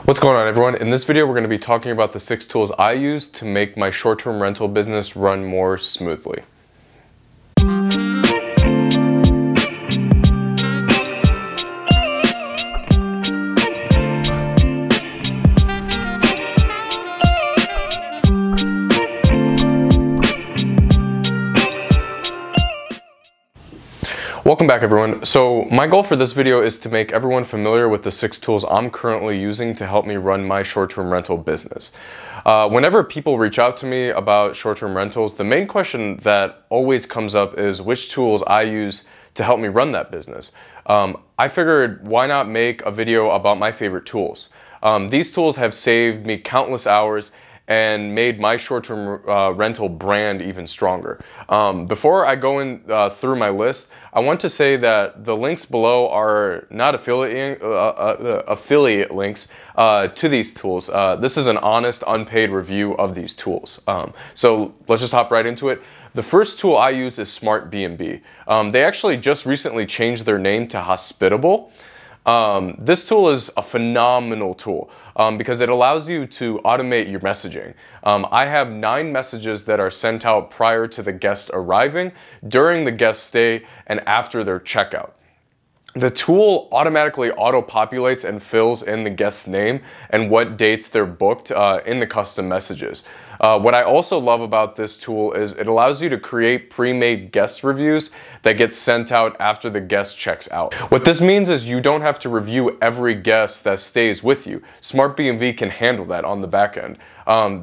What's going on, everyone? In this video, we're going to be talking about the 6 tools I use to make my short-term rental business run more smoothly. Welcome back, everyone. So my goal for this video is to make everyone familiar with the 6 tools I'm currently using to help me run my short-term rental business. Whenever people reach out to me about short-term rentals, the main question that always comes up is which tools I use to help me run that business. I figured, why not make a video about my favorite tools? These tools have saved me countless hours and made my short-term rental brand even stronger. Before I go in through my list, I want to say that the links below are not affiliate links to these tools. This is an honest, unpaid review of these tools. So let's just hop right into it. The first tool I use is SmartBMV. They actually just recently changed their name to Hospitable. This tool is a phenomenal tool because it allows you to automate your messaging. I have 9 messages that are sent out prior to the guest arriving, during the guest stay, and after their checkout. The tool automatically auto-populates and fills in the guest's name and what dates they're booked in the custom messages. What I also love about this tool is it allows you to create pre-made guest reviews that get sent out after the guest checks out. What this means is you don't have to review every guest that stays with you. SmartBMV can handle that on the back end.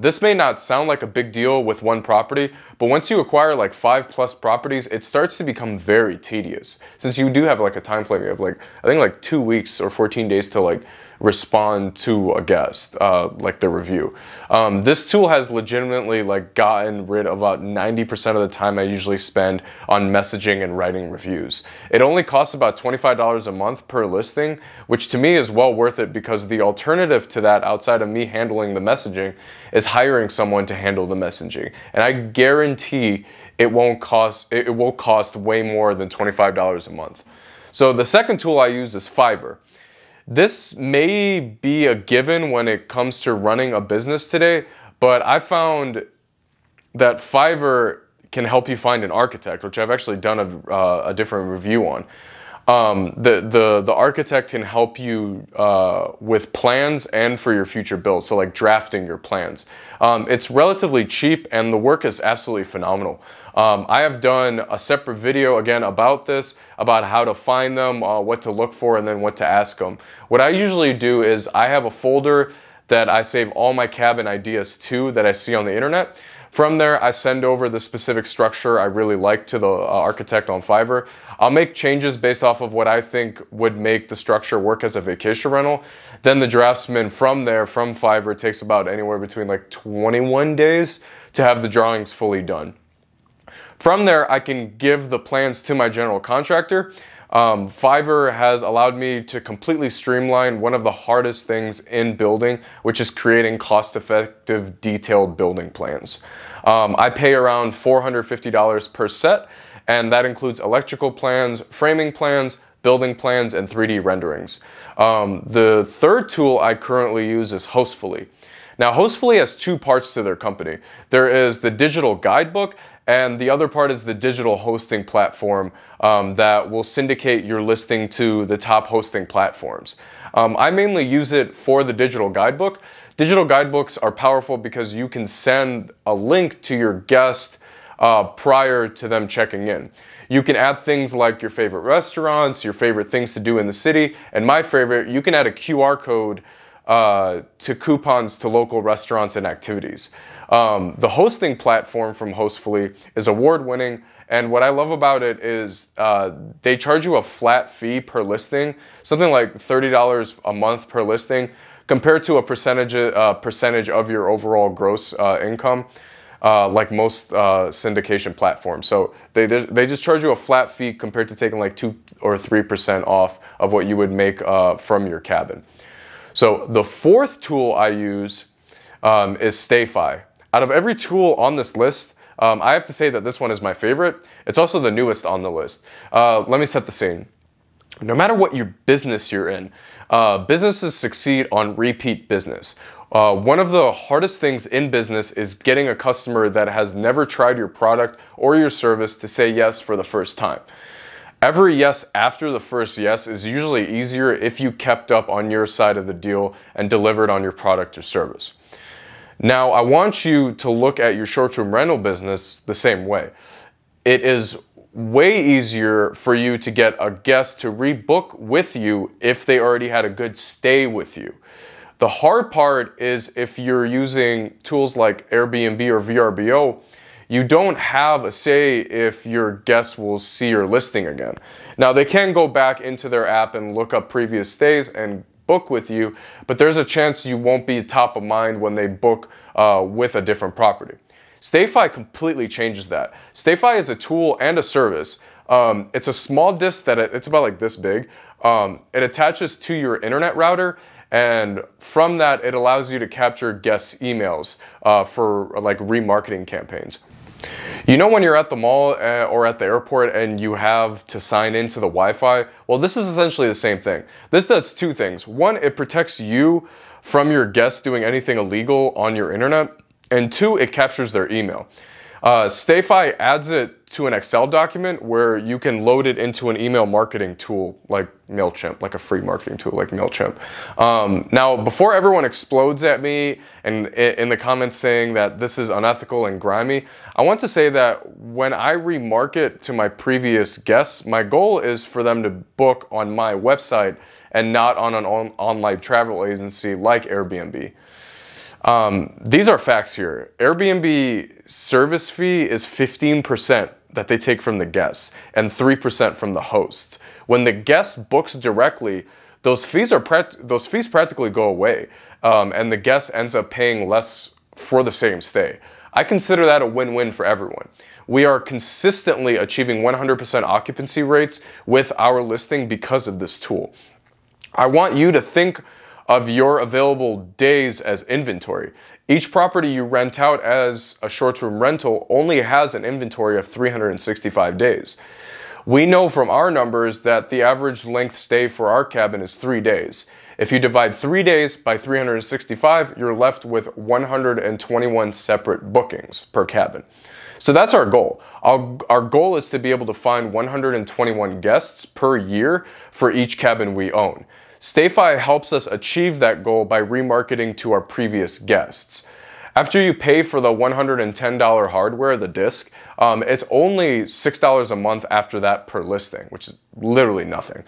This may not sound like a big deal with one property, but once you acquire like 5+ properties, it starts to become very tedious, since you do have like a time frame of I think like 2 weeks or 14 days to respond to a guest, like the review. This tool has legitimately gotten rid of about 90% of the time I usually spend on messaging and writing reviews. It only costs about $25 a month per listing, which to me is well worth it because the alternative to that, outside of me handling the messaging, is hiring someone to handle the messaging. And I guarantee it will cost way more than $25 a month. So the second tool I use is Fiverr. This may be a given when it comes to running a business today, but I found that Fiverr can help you find an architect, which I've actually done a different review on. The architect can help you with plans and for your future builds, so like drafting your plans. It's relatively cheap and the work is absolutely phenomenal. I have done a separate video again about this, about how to find them, what to look for, and then what to ask them. What I usually do is I have a folder that I save all my cabin ideas to that I see on the internet. From there, I send over the specific structure I really like to the architect on Fiverr. I'll make changes based off of what I think would make the structure work as a vacation rental. Then the draftsman from Fiverr takes about anywhere between 21 days to have the drawings fully done. From there, I can give the plans to my general contractor. Fiverr has allowed me to completely streamline one of the hardest things in building, which is creating cost-effective, detailed building plans. I pay around $450 per set, and that includes electrical plans, framing plans, building plans, and 3D renderings. The third tool I currently use is Hostfully. Now, Hostfully has 2 parts to their company. There is the digital guidebook, and the other part is the digital hosting platform that will syndicate your listing to the top hosting platforms. I mainly use it for the digital guidebook. Digital guidebooks are powerful because you can send a link to your guest prior to them checking in. You can add things like your favorite restaurants, your favorite things to do in the city, and my favorite, you can add a QR code to coupons to local restaurants and activities. The hosting platform from Hostfully is award-winning, and what I love about it is they charge you a flat fee per listing, something like $30 a month per listing, compared to a percentage of your overall gross income, like most syndication platforms. So they just charge you a flat fee compared to taking 2 or 3% off of what you would make from your cabin. So the fourth tool I use is Stify. Out of every tool on this list, I have to say that this one is my favorite. It's also the newest on the list. Let me set the scene. No matter what your business you're in, businesses succeed on repeat business. One of the hardest things in business is getting a customer that has never tried your product or your service to say yes for the first time. Every yes after the first yes is usually easier if you kept up on your side of the deal and delivered on your product or service. Now, I want you to look at your short-term rental business the same way. It is way easier for you to get a guest to rebook with you if they already had a good stay with you. The hard part is if you're using tools like Airbnb or VRBO, you don't have a say if your guests will see your listing again. Now, they can go back into their app and look up previous stays and book with you, but there's a chance you won't be top of mind when they book with a different property. Stify completely changes that. Stify is a tool and a service. It's a small disk that it's about like this big. It attaches to your internet router, and from that, it allows you to capture guests' emails for like remarketing campaigns. You know when you're at the mall or at the airport and you have to sign into the Wi-Fi? Well, this is essentially the same thing. This does two things. One, it protects you from your guests doing anything illegal on your internet. And two, it captures their email. Stify adds it to an Excel document where you can load it into an email marketing tool like MailChimp, like a free marketing tool like MailChimp. Now, before everyone explodes at me and in the comments saying that this is unethical and grimy, I want to say that when I remarket to my previous guests, my goal is for them to book on my website and not on an online travel agency like Airbnb. These are facts here. Airbnb service fee is 15% that they take from the guests and 3% from the host. When the guest books directly, those fees practically go away, and the guest ends up paying less for the same stay. I consider that a win-win for everyone. We are consistently achieving 100% occupancy rates with our listing because of this tool. I want you to think of your available days as inventory. Each property you rent out as a short-term rental only has an inventory of 365 days. We know from our numbers that the average length stay for our cabin is 3 days. If you divide 3 days by 365, you're left with 121 separate bookings per cabin. So that's our goal. Our goal is to be able to find 121 guests per year for each cabin we own. Stify helps us achieve that goal by remarketing to our previous guests. After you pay for the $110 hardware, the disc, it's only $6 a month after that per listing, which is literally nothing.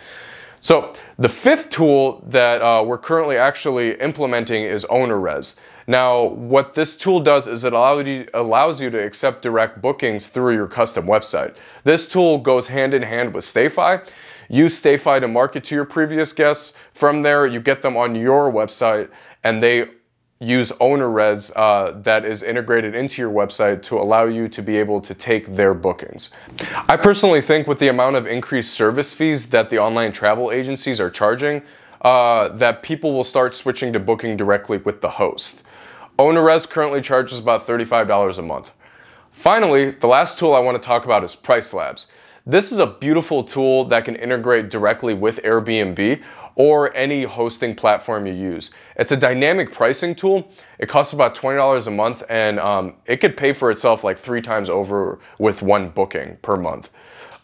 So the fifth tool that we're currently actually implementing is OwnerRez. Now, what this tool does is it allows you to accept direct bookings through your custom website. This tool goes hand in hand with Stify. Use Stify to market to your previous guests. From there, you get them on your website, and they use OwnerRez that is integrated into your website to allow you to be able to take their bookings. I personally think with the amount of increased service fees that the online travel agencies are charging, that people will start switching to booking directly with the host. OwnerRez currently charges about $35 a month. Finally, the last tool I want to talk about is PriceLabs. This is a beautiful tool that can integrate directly with Airbnb or any hosting platform you use. It's a dynamic pricing tool. It costs about $20 a month, and it could pay for itself like 3 times over with one booking per month.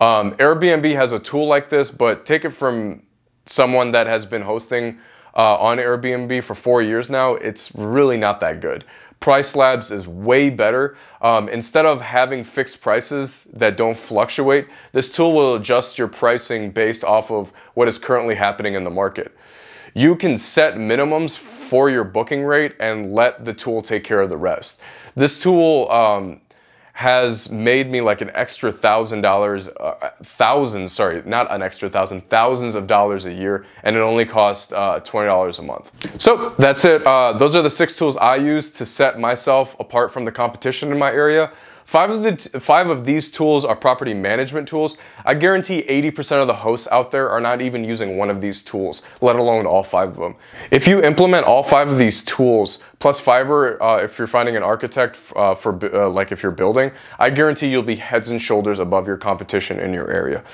Airbnb has a tool like this, but take it from someone that has been hosting on Airbnb for 4 years now. It's really not that good. PriceLabs is way better. Instead of having fixed prices that don't fluctuate, this tool will adjust your pricing based off of what is currently happening in the market. You can set minimums for your booking rate and let the tool take care of the rest. This tool has made me like an extra thousands of dollars a year, and it only costs $20 a month. So that's it. Those are the 6 tools I use to set myself apart from the competition in my area. Five of these tools are property management tools. I guarantee 80% of the hosts out there are not even using one of these tools, let alone all 5 of them. If you implement all 5 of these tools, plus Fiverr, if you're finding an architect like if you're building, I guarantee you'll be heads and shoulders above your competition in your area.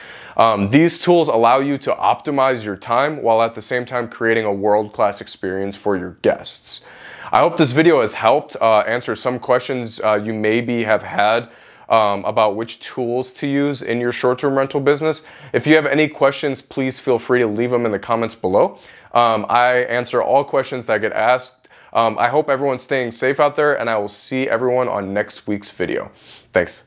These tools allow you to optimize your time while at the same time creating a world-class experience for your guests. I hope this video has helped answer some questions you maybe have had about which tools to use in your short-term rental business. If you have any questions, please feel free to leave them in the comments below. I answer all questions that get asked. I hope everyone's staying safe out there, and I will see everyone on next week's video. Thanks.